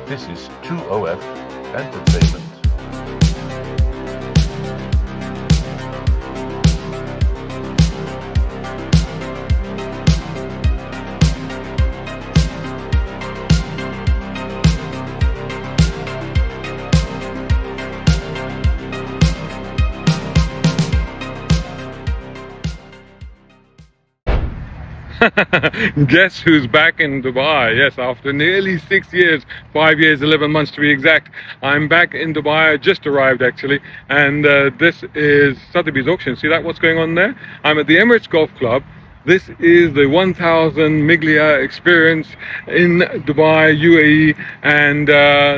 This is 2OF Entertainment. Guess who's back in Dubai? Yes, after nearly 6 years, 5 years, 11 months to be exact, I'm back in Dubai. I just arrived actually, and this is Sotheby's auction. See that? What's going on there? I'm at the Emirates Golf Club. This is the 1000 Miglia Experience in Dubai, UAE, and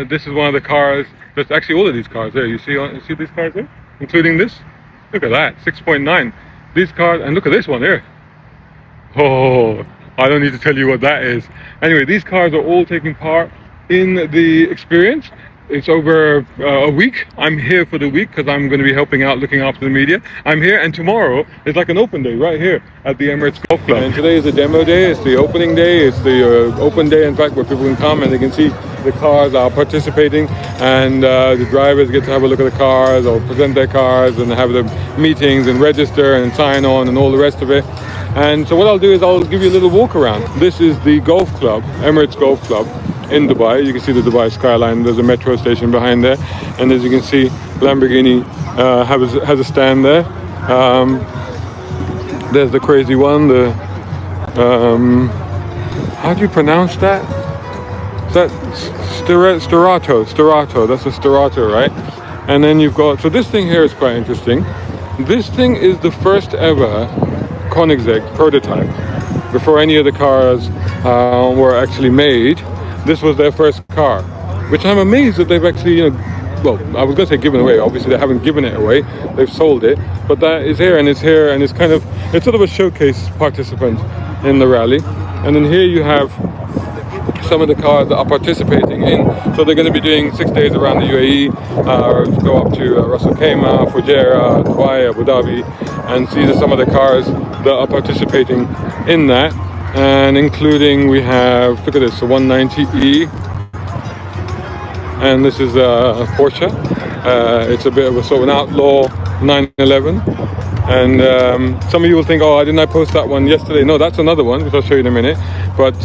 this is one of the cars. That's actually all of these cars there. You see these cars there, including this. Look at that, 6.9. These cars, and look at this one here. Oh, I don't need to tell you what that is. Anyway, these cars are all taking part in the experience. It's over a week. I'm here for the week because I'm going to be helping out, looking after the media. I'm here, and tomorrow is like an open day right here at the Emirates Golf Club. And today is the demo day. It's the opening day. It's the open day, in fact, where people can come and they can see the cars are participating, and the drivers get to have a look at the cars or present their cars and have the meetings and register and sign on and all the rest of it. And so what I'll do is I'll give you a little walk around. This is the golf club, Emirates Golf Club in Dubai. You can see the Dubai skyline. There's a metro station behind there, and as you can see, Lamborghini has a stand there. There's the crazy one. The how do you pronounce that? Is that Sterato? That's a Sterato, right? And then you've got, so this thing here is quite interesting. This thing is the first ever Koenigsegg prototype. Before any of the cars were actually made, this was their first car, which I'm amazed that they've actually, well, I was going to say given away. Obviously they haven't given it away, they've sold it, but that is here, and it's here, and it's sort of a showcase participant in the rally. And then here you have some of the cars that are participating in, so they're going to be doing 6 days around the UAE, go up to Ras Al Khaimah, Fujairah, Dubai, Abu Dhabi, and these are some of the cars that are participating in that, and including we have, look at this, the 190E, and this is a Porsche. It's a bit of a sort of an outlaw 911, and some of you will think, oh, didn't I post that one yesterday? No, that's another one, which I'll show you in a minute, but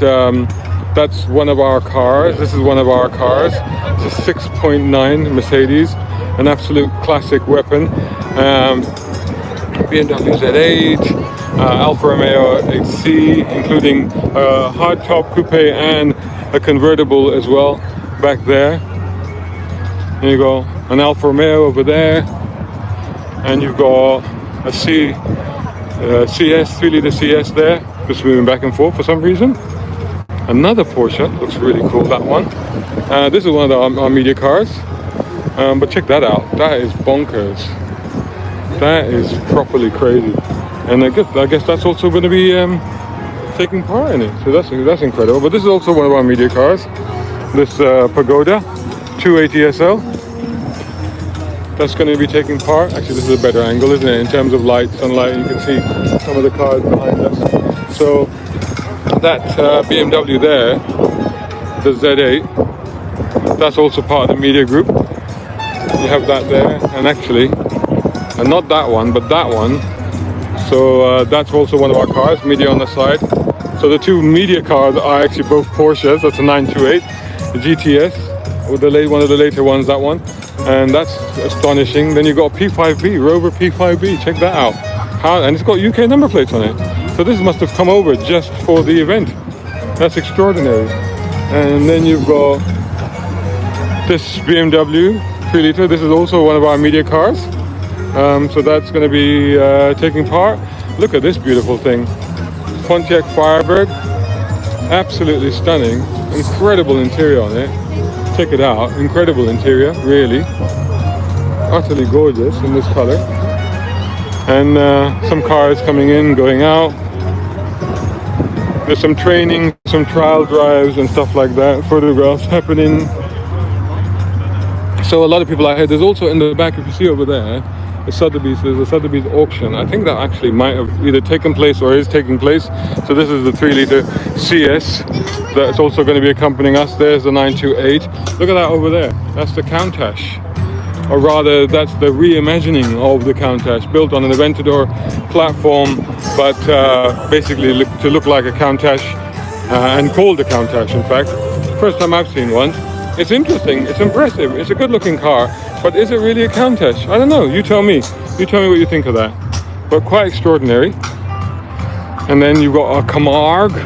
that's one of our cars. This is one of our cars. It's a 6.9 Mercedes, an absolute classic weapon. BMW Z8, Alfa Romeo 8C, including a hardtop coupe and a convertible as well back there. There you go, an Alfa Romeo over there, and you've got a CS, 3-litre CS there, just moving back and forth for some reason. Another Porsche, looks really cool, that one. This is one of our media cars, but check that out, that is bonkers. That is properly crazy, and I guess that's also going to be taking part in it, so that's incredible. But this is also one of our media cars, this Pagoda 280 SL. That's going to be taking part. Actually, this is a better angle, isn't it, in terms of light, sunlight. You can see some of the cars behind us. So that BMW there, the Z8, that's also part of the media group. You have that there, and actually, and not that one, but that one. So that's also one of our cars, media on the side. So the two media cars are actually both Porsches. That's a 928, the GTS, with one of the later ones, that one. And that's astonishing. Then you've got P5B, Rover P5B, check that out. And it's got UK number plates on it. So this must have come over just for the event. That's extraordinary. And then you've got this BMW 3-litre. This is also one of our media cars. So that's going to be taking part. Look at this beautiful thing. Pontiac Firebird. Absolutely stunning. Incredible interior on it. Check it out. Incredible interior, really. Utterly gorgeous in this color. And some cars coming in, going out. There's some training, some trial drives and stuff like that. Photographs happening. So a lot of people are here. There's also in the back, if you see over there, the Sotheby's. There's a Sotheby's auction. I think that actually might have either taken place or is taking place. So this is the 3-litre CS that's also going to be accompanying us. There's the 928. Look at that over there. That's the Countach. Or rather, that's the reimagining of the Countach, built on an Aventador platform, but basically to look like a Countach, and called a Countach, in fact. First time I've seen one. It's interesting, it's impressive, it's a good looking car, but is it really a Countach? I don't know, you tell me. You tell me what you think of that. But quite extraordinary. And then you've got a Camargue,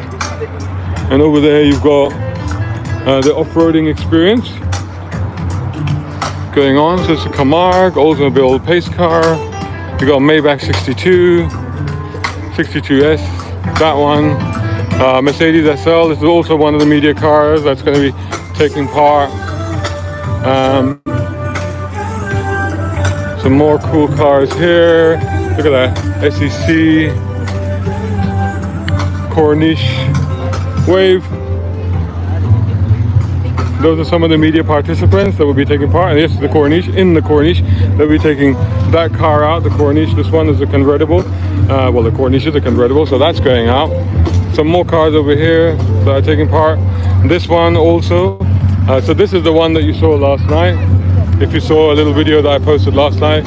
and over there you've got the off-roading experience going on. So it's a Camargue, Oldsmobile pace car. You got a Maybach 62S, that one. Mercedes SL. This is also one of the media cars that's going to be taking part. Some more cool cars here. Look at that, SEC, Corniche, Wave. Those are some of the media participants that will be taking part. And this is the Corniche. In the Corniche, they'll be taking that car out, the Corniche. This one is a convertible. Well, the Corniche is a convertible, so that's going out. Some more cars over here that are taking part. This one also. So this is the one that you saw last night. If you saw a little video that I posted last night,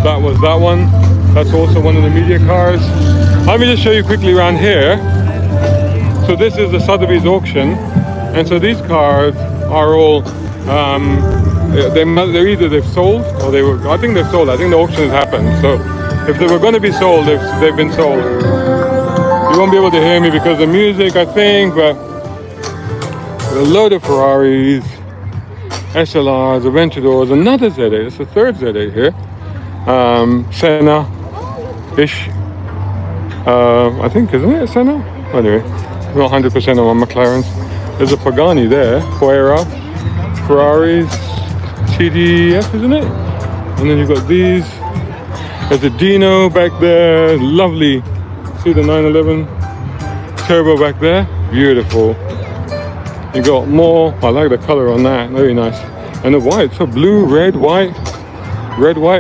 that was that one. That's also one of the media cars. Let me just show you quickly around here. So this is the Sotheby's auction. And so these cars are all, they're either they've sold or they were, I think they've sold. I think the auction has happened. So if they were going to be sold, they've been sold. You won't be able to hear me because of the music, I think, but a load of Ferraris, SLRs, Aventadors, another Z8. It's the third Z8 here. Senna-ish. I think, isn't it a Senna? Anyway, not 100% on my McLarens. There's a Pagani there, Fuera, Ferraris, TDF, isn't it? And then you've got these. There's a Dino back there, lovely. See the 911 turbo back there? Beautiful. You got more. I like the color on that, very nice. And the white, so blue, red, white,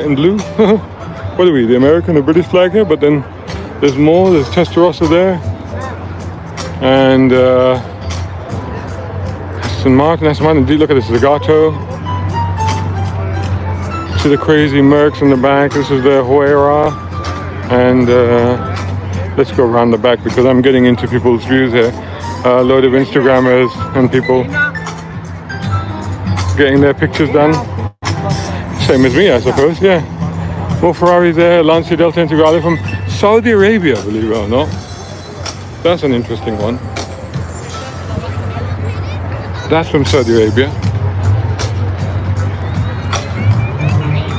and blue. What are we, the American or British flag here? But then there's more, there's Testarossa there. And Aston Martin, look at this, Zagato. See the crazy Mercs in the back. This is the Huayra. And let's go around the back because I'm getting into people's views here. A load of Instagrammers and people getting their pictures done. Same as me, I suppose, yeah. More Ferraris there, Lancia Delta Integrale from Saudi Arabia, believe it or not. That's an interesting one. That's from Saudi Arabia.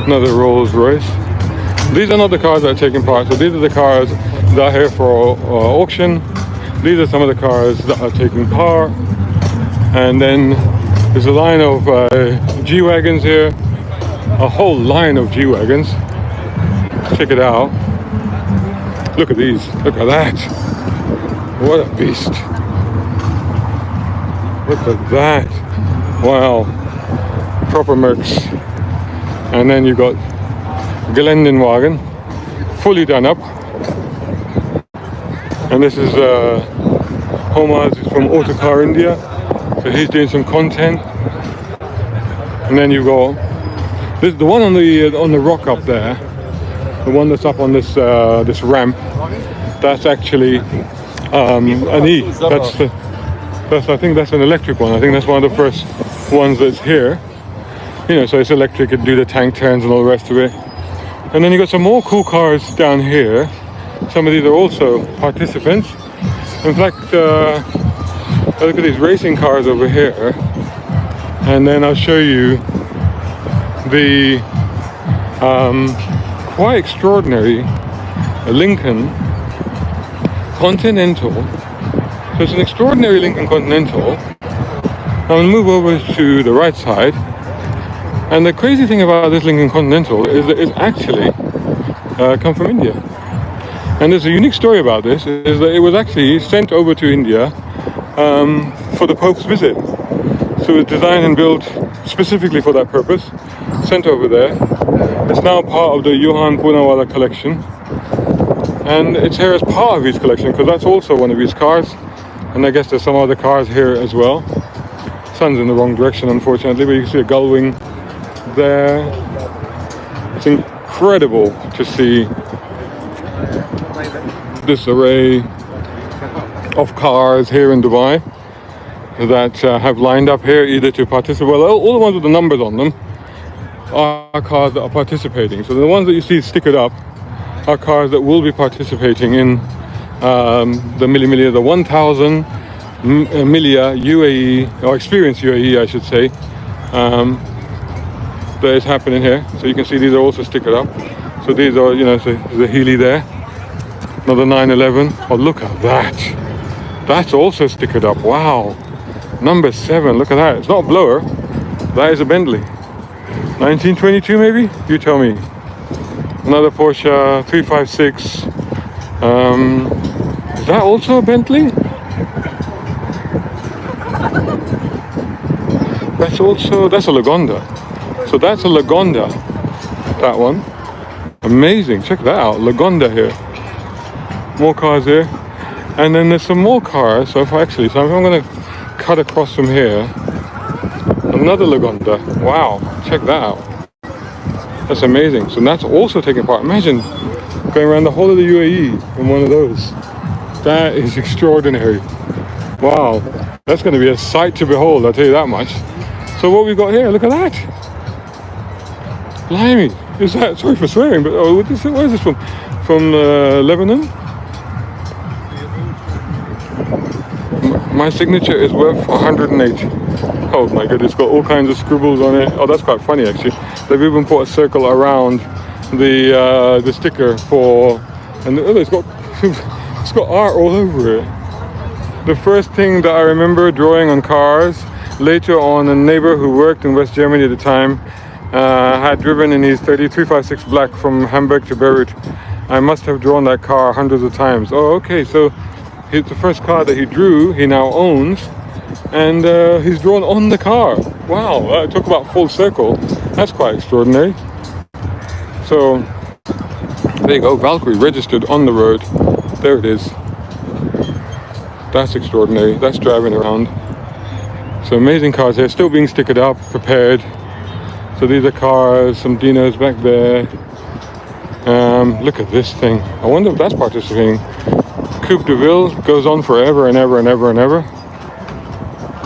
Another Rolls-Royce. These are not the cars that are taking part, so these are the cars that are here for auction. These are some of the cars that are taking part. And then there's a line of G-Wagons here. A whole line of G-Wagons. Check it out. Look at these. Look at that. What a beast. Look at that. Wow. Proper Mercs. And then you got Geländenwagen. Fully done up. And this is Homaz is from Autocar India, so he's doing some content. And then you got this, the one on the rock up there, the one that's up on this this ramp. That's actually an E. That's I think that's an electric one. I think that's one of the first ones that's here. You know, so it's electric. It do the tank turns and all the rest of it. And then you got some more cool cars down here. Some of these are also participants. In fact, look at these racing cars over here. And then I'll show you the quite extraordinary Lincoln Continental. So it's an extraordinary Lincoln Continental. I'll move over to the right side. And the crazy thing about this Lincoln Continental is that it's actually come from India. And there's a unique story about this, is that it was actually sent over to India for the Pope's visit. So it was designed and built specifically for that purpose, sent over there. It's now part of the Johan Poonawalla collection. And it's here as part of his collection because that's also one of his cars. And I guess there's some other cars here as well. Sun's in the wrong direction, unfortunately, but you can see a gull wing there. It's incredible to see this array of cars here in Dubai that have lined up here either to participate. Well, all the ones with the numbers on them are cars that are participating. So the ones that you see stickered up are cars that will be participating in the Mille Miglia, the 1000 Miglia UAE, or Experience UAE, I should say, that is happening here. So you can see these are also stickered up. So these are, you know, so the Healy there, another 911. Oh, look at that. That's also stickered up. Wow. Number 7, look at that. It's not a blower. That is a Bentley. 1922 maybe? You tell me. Another Porsche 356. Is that also a Bentley? That's a Lagonda. So that's a Lagonda, that one. Amazing, check that out, Lagonda here. More cars here. And then there's some more cars, so if I'm gonna cut across from here, another Lagonda. Wow, check that out. That's amazing. So that's also taking part. Imagine going around the whole of the UAE in one of those. That is extraordinary. Wow, that's gonna be a sight to behold, I'll tell you that much. So what we got here, look at that. Blimey, is that, sorry for swearing, but oh, what is this from? From Lebanon? My signature is worth 108. Oh my goodness, it's got all kinds of scribbles on it. Oh, that's quite funny actually. They've even put a circle around the sticker for, and oh, it's got art all over it. The first thing that I remember drawing on cars, later on a neighbor who worked in West Germany at the time had driven in his 356 black from Hamburg to Beirut. I must have drawn that car hundreds of times. Oh, okay, so it's the first car that he drew, he now owns, and he's drawn on the car. Wow, talk about full circle. That's quite extraordinary. So, there you go, Valkyrie registered on the road. There it is. That's extraordinary. That's driving around. So amazing cars here, still being stickered up, prepared. So these are cars, some Dinos back there. Look at this thing. I wonder if that's participating. Coupe de Ville goes on forever and ever and ever and ever.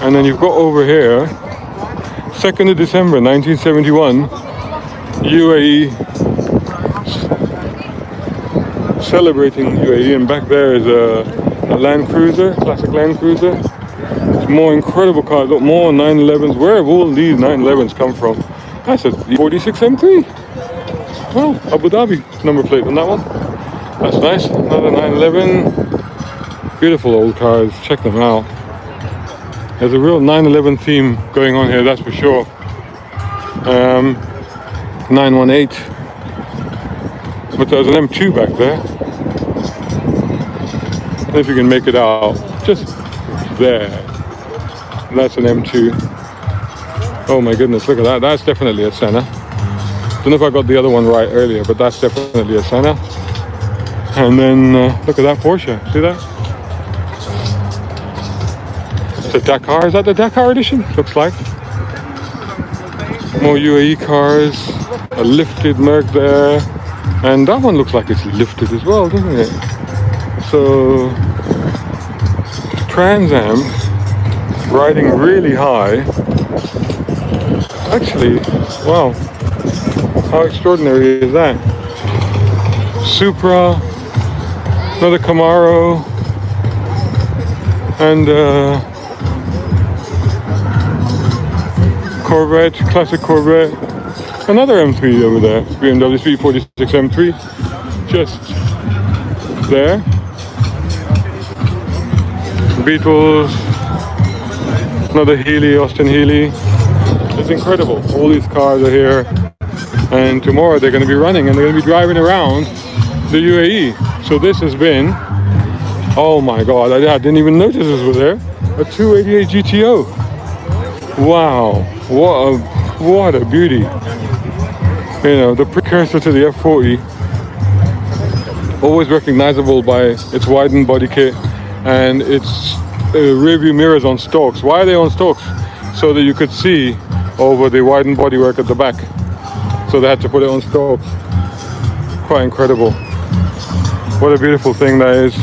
And then you've got over here, 2nd of December 1971, UAE, celebrating UAE, and back there is a Land Cruiser, classic Land Cruiser. It's more incredible cars, look, more 911s. Where have all these 911s come from? That's a 46 M3. Well, Abu Dhabi number plate on that one. That's nice. Another 911. Beautiful old cars. Check them out. There's a real 911 theme going on here, that's for sure. 918. But there's an M2 back there. I don't know if you can make it out. Just there. That's an M2. Oh my goodness, look at that. That's definitely a Senna. Don't know if I got the other one right earlier, but that's definitely a Senna. And then look at that Porsche. See that? It's a Dakar. Is that the Dakar edition? Looks like. More UAE cars. A lifted Merc there. And that one looks like it's lifted as well, doesn't it? So Trans Am riding really high. Actually, wow. How extraordinary is that? Supra, another Camaro, and Corvette, classic Corvette. Another M3 over there, BMW 346 M3, just there. Beetles, another Healy, Austin Healy. It's incredible. All these cars are here, and tomorrow they're going to be running and they're going to be driving around the UAE. So this has been, oh my god, I didn't even notice this was there, a 288 GTO. Wow, what a beauty. You know, the precursor to the F40, always recognizable by its widened body kit and its rear view mirrors on stalks. Why are they on stalks? So that you could see over the widened bodywork at the back. So they had to put it on stalks. Quite incredible. What a beautiful thing that is.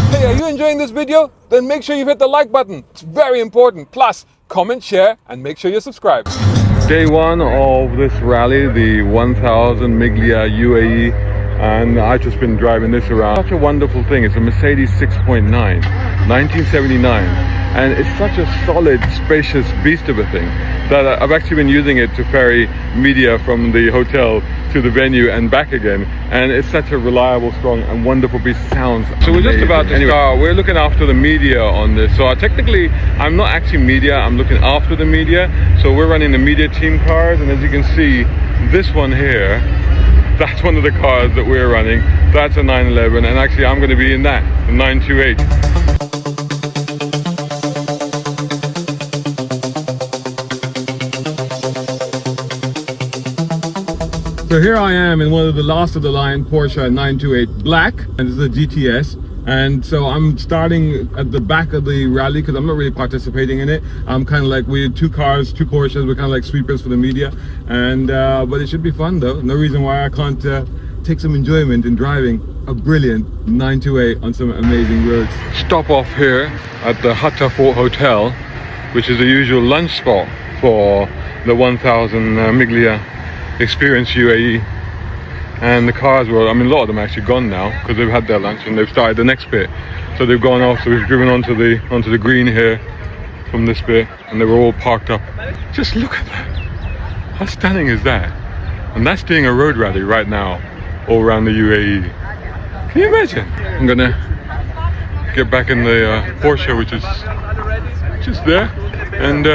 Hey, are you enjoying this video? Then make sure you hit the like button. It's very important. Plus, comment, share, and make sure you're subscribed. Day one of this rally, the 1000 Miglia UAE, and I've just been driving this around. Such a wonderful thing. It's a Mercedes 6.9, 1979, and it's such a solid, spacious beast of a thing that I've actually been using it to ferry media from the hotel to the venue and back again, and it's such a reliable, strong and wonderful piece of sounds. So we're just about to start. We're looking after the media on this, so technically I'm not actually media, I'm looking after the media. So we're running the media team cars, and as you can see, this one here, that's one of the cars that we're running. That's a 911, and actually I'm going to be in that, the 928. So here I am in one of the last of the line Porsche 928 Black, and this is a GTS. And so I'm starting at the back of the rally because I'm not really participating in it. I'm kind of like, we had two cars, two Porsches, we're kind of like sweepers for the media. And but it should be fun though. No reason why I can't take some enjoyment in driving a brilliant 928 on some amazing roads. Stop off here at the Hatta Fort Hotel, which is the usual lunch spot for the 1000 Miglia Experience UAE, and the cars were, I mean, a lot of them are actually gone now because they've had their lunch and they've started the next bit, so they've gone off. So we've driven onto the green here from this bit, and they were all parked up. Just look at that, how stunning is that? And that's doing a road rally right now all around the UAE. Can you imagine? I'm gonna get back in the Porsche, which is there, and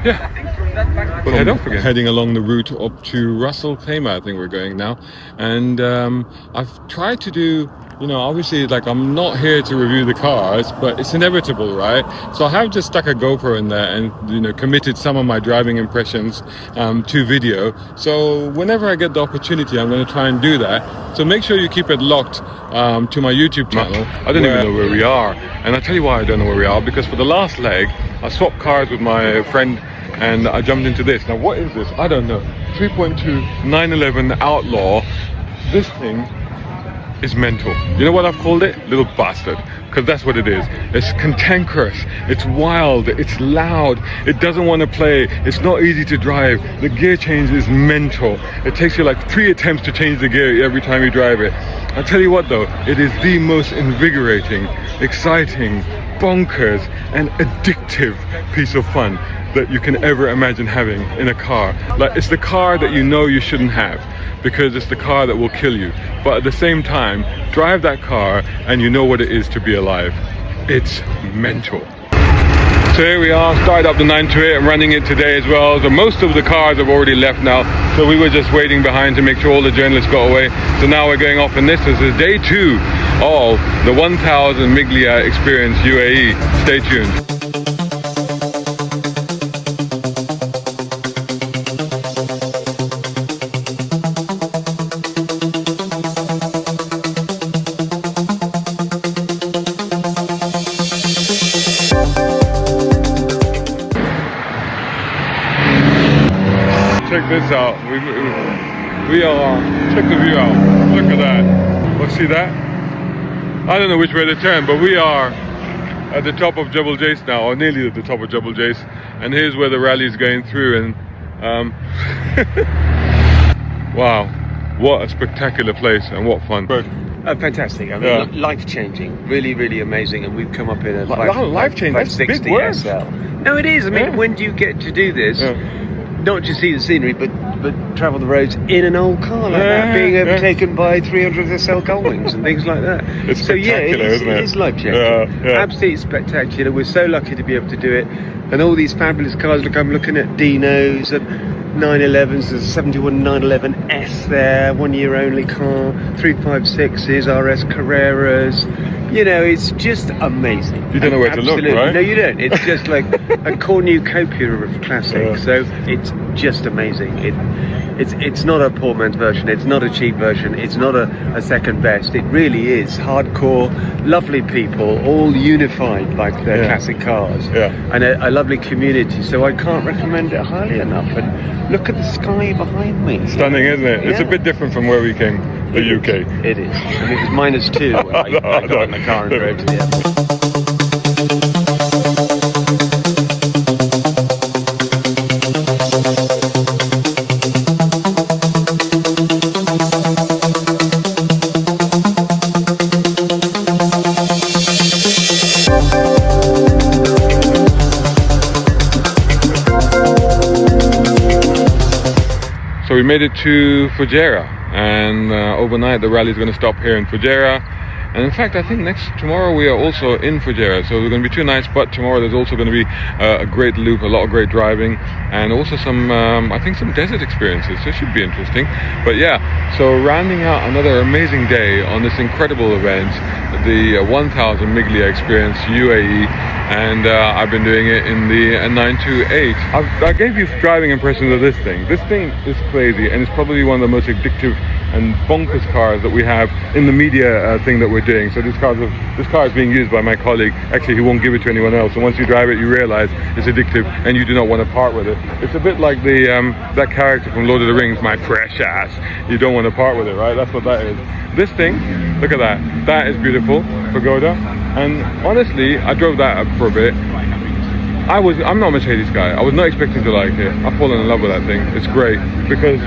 yeah, we'll head off again. Heading along the route up to Ras Al Khaimah, I think we're going now. And I've tried to do, you know, obviously, like, I'm not here to review the cars, but it's inevitable, right? So I have just stuck a GoPro in there and, you know, committed some of my driving impressions to video. So whenever I get the opportunity, I'm going to try and do that. So make sure you keep it locked to my YouTube channel. I don't even know where we are. And I'll tell you why I don't know where we are, because for the last leg, I swapped cars with my friend and I jumped into this. Now, what is this? I don't know. 3.2 911 Outlaw. This thing is mental. You know what I've called it? Little bastard. Because that's what it is. It's cantankerous, it's wild, it's loud, it doesn't want to play, it's not easy to drive, the gear change is mental. It takes you like 3 attempts to change the gear every time you drive it. I'll tell you what though, it is the most invigorating, exciting, bonkers and addictive piece of fun that you can ever imagine having in a car. Like, it's the car that you know you shouldn't have, because it's the car that will kill you, but at the same time drive that car and you know what it is to be alive. It's mental. So here we are, started up the 928 and running it today as well. So most of the cars have already left now, so we were just waiting behind to make sure all the journalists got away. So now we're going off in this. This is day 2 of the 1000 Miglia Experience UAE. Stay tuned. Check this out. We are, check the view out. Look at that. Well, see that? I don't know which way to turn, but we are at the top of Jebel Jais now, or nearly at the top of Jebel Jais. And here's where the rally is going through. And wow, what a spectacular place and what fun. Fantastic. I mean, life-changing, really, really amazing. And we've come up in a life-changing. That's 560 big word. SL. No, it is. I mean, when do you get to do this? Not just see the scenery, but travel the roads in an old car like that, being overtaken by 300 SL Gullwings and things like that. It's so spectacular, it isn't it? is life-changing. Absolutely spectacular. We're so lucky to be able to do it. And all these fabulous cars. Look, I'm looking at Dinos and 911s. There's a 71 911S there, 1 year only car, 356s, RS Carreras. You know, it's just amazing. You don't know where to look, right? No, you don't. It's just like a cornucopia of classics. So it's just amazing. It's not a poor man's version. It's not a cheap version. It's not a second best. It really is hardcore, lovely people, all unified like their classic cars. Yeah. And a lovely community. So I can't recommend it highly enough. And look at the sky behind me. Stunning, isn't it? It's a bit different from where we came, the UK. It is. And it was -2 when I got in the car and drove to the airport. So we made it to Fujairah, and overnight the rally is going to stop here in Fujairah. And in fact, I think tomorrow we are also in Fujairah, so we're going to be 2 nights. But tomorrow there's also going to be a great loop, a lot of great driving, and also some, I think, some desert experiences. So it should be interesting. But yeah, so rounding out another amazing day on this incredible event, the 1000 Miglia Experience UAE, and I've been doing it in the 928. I gave you driving impressions of this thing. This thing is crazy, and it's probably one of the most addictive and bonkers cars that we have in the media thing that we're doing. So this car is being used by my colleague. Actually, he won't give it to anyone else. And once you drive it, you realize it's addictive, and you do not want to part with it. It's a bit like the that character from Lord of the Rings, my precious. You don't want to part with it, right? That's what that is. This thing, look at that. That is beautiful, Pagoda. And honestly, I drove that up for a bit. I'm not a Mercedes guy. I was not expecting to like it. I've fallen in love with that thing. It's great because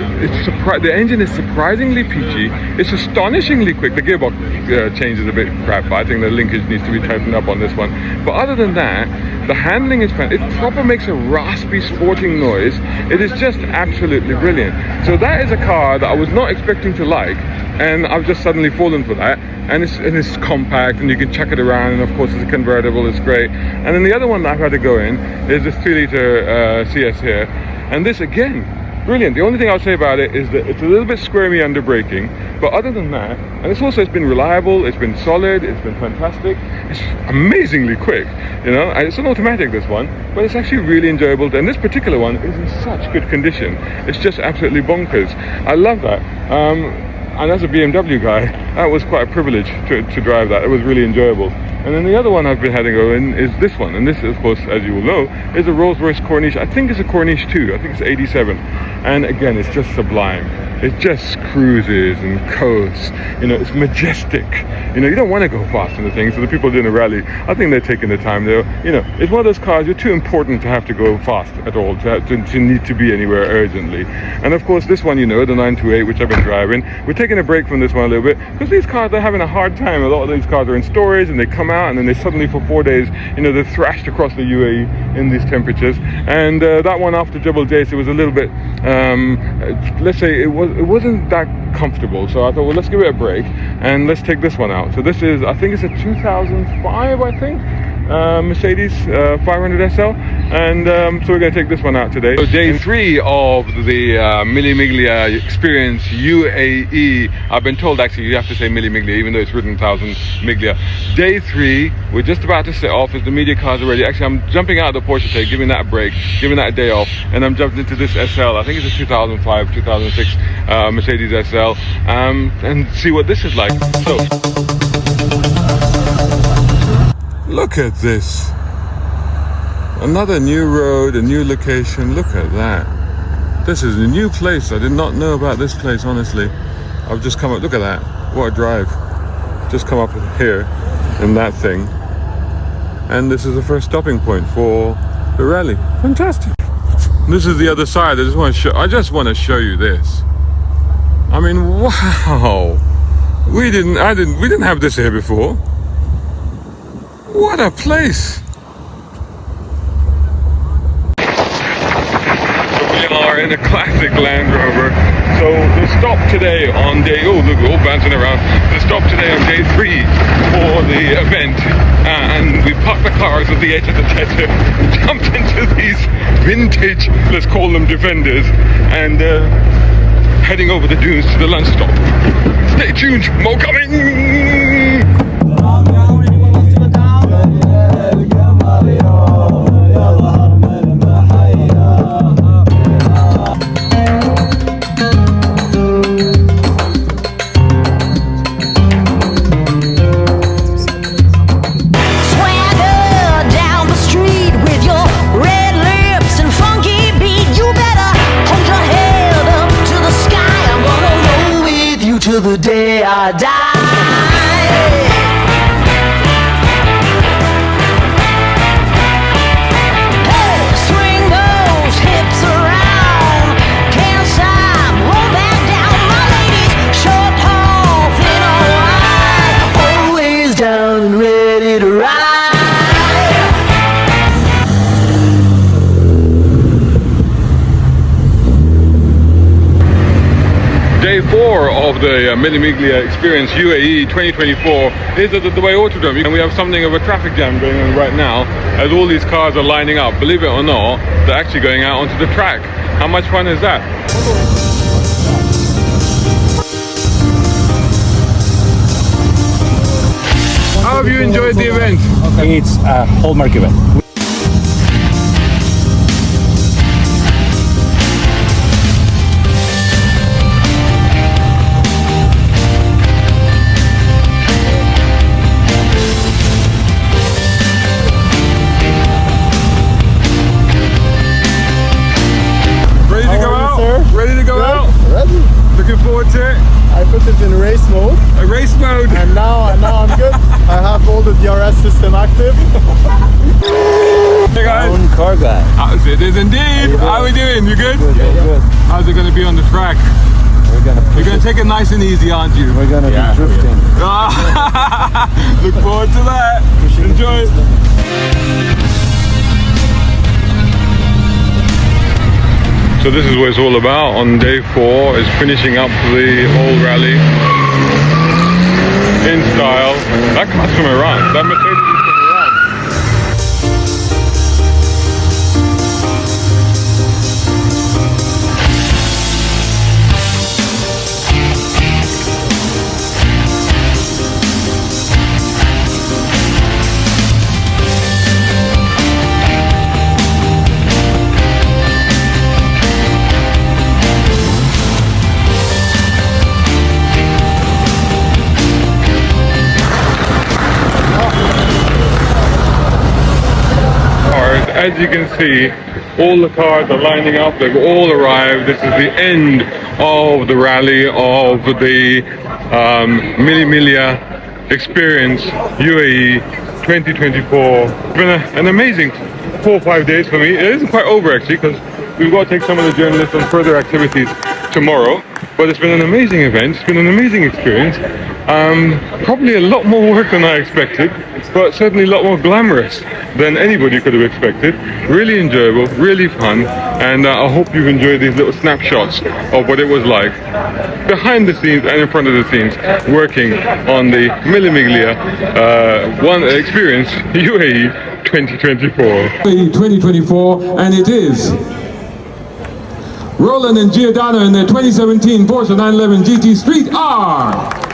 the engine is surprisingly peachy. It's astonishingly quick. The gearbox change is a bit crap, but I think the linkage needs to be tightened up on this one. But other than that, the handling is fantastic. It proper makes a raspy sporting noise. It is just absolutely brilliant. So that is a car that I was not expecting to like, and I've just suddenly fallen for that. And it's compact, and you can chuck it around, and of course it's a convertible. It's great. And then the other one that I've had to go in is this 3-litre CS here, and this again, brilliant. The only thing I'll say about it is that it's a little bit squirmy under braking, but other than that, and it's been reliable, it's been solid, it's been fantastic, it's amazingly quick, you know. And it's an automatic, this one, but it's actually really enjoyable. And this particular one is in such good condition. It's just absolutely bonkers. I love that. And as a BMW guy, that was quite a privilege to drive that. It was really enjoyable. And then the other one I've been having to go in is this one. And this, of course, as you will know, is a Rolls-Royce Corniche. I think it's a Corniche 2. I think it's 87. And again, it's just sublime. It just cruises and coasts. You know, it's majestic. You know, you don't want to go fast in the thing. So the people doing the rally, I think they're taking the time though. You know, it's one of those cars, you're too important to have to go fast at all, to need to be anywhere urgently. And of course, this one, you know, the 928, which I've been driving, we're taking a break from this one a little bit because these cars, they're having a hard time. A lot of these cars are in storage, and they come out, and then they suddenly, for 4 days, you know, they're thrashed across the UAE in these temperatures. And that one after Jebel Jais, it was a little bit, let's say, it wasn't that comfortable. So I thought, well, let's give it a break and let's take this one out. So this is, I think it's a 2005, I think, Mercedes 500 SL, and so we're going to take this one out today. So day 3 of the Mille Miglia Experience UAE. I've been told actually you have to say Mille Miglia even though it's written 1000 Miglia. Day 3, we're just about to set off as the media cars are ready. Actually, I'm jumping out of the Porsche today, giving that a break, giving that a day off, and I'm jumping into this SL. I think it's a 2005, 2006 Mercedes SL, and see what this is like. So look at this. Another new road, a new location. Look at that. This is a new place. I did not know about this place, honestly. I've just come up, look at that. What a drive. Just come up here in that thing. And this is the first stopping point for the rally. Fantastic. This is the other side. I just want to show you this. I mean, wow. We didn't have this here before. What a place! So we are in a classic Land Rover. So the stop today on day, oh look, we're all bouncing around. The stop today on day 3 for the event, and we parked the cars at the edge of the desert, jumped into these vintage, let's call them Defenders, and heading over the dunes to the lunch stop. Stay tuned, more coming! till the day I die. Day 4 of the Mille Miglia Experience UAE 2024 is at the Dubai Automotive, and we have something of a traffic jam going on right now as all these cars are lining up. Believe it or not, they're actually going out onto the track. How much fun is that? How have you enjoyed the event? It's a hallmark event. Ready to go out? Sir? Ready to go out? Ready? Looking forward to it? I put it in race mode, A race mode. and now I'm good. I have all the DRS system active. Hey guys. Own car guy. It is indeed. How are we doing? You good? Good. How's it going to be on the track? We're gonna You're going to take it nice and easy, aren't you? We're gonna be drifting. Look forward to that. Enjoy. So this is what it's all about on day 4, is finishing up the whole rally in style. That car's from Iran. That Mercedes is from Iran. As you can see, all the cars are lining up, they've all arrived. This is the end of the rally of the Mille Miglia Experience UAE 2024. It's been an amazing 4 or 5 days for me. It isn't quite over actually, because we've got to take some of the journalists on further activities tomorrow. But it's been an amazing event, it's been an amazing experience. Probably a lot more work than I expected, but certainly a lot more glamorous than anybody could have expected. Really enjoyable, really fun, and I hope you've enjoyed these little snapshots of what it was like behind the scenes and in front of the scenes working on the Mille Miglia Experience UAE 2024. 2024, and it is Roland and Giordano in their 2017 Porsche 911 GT Street R.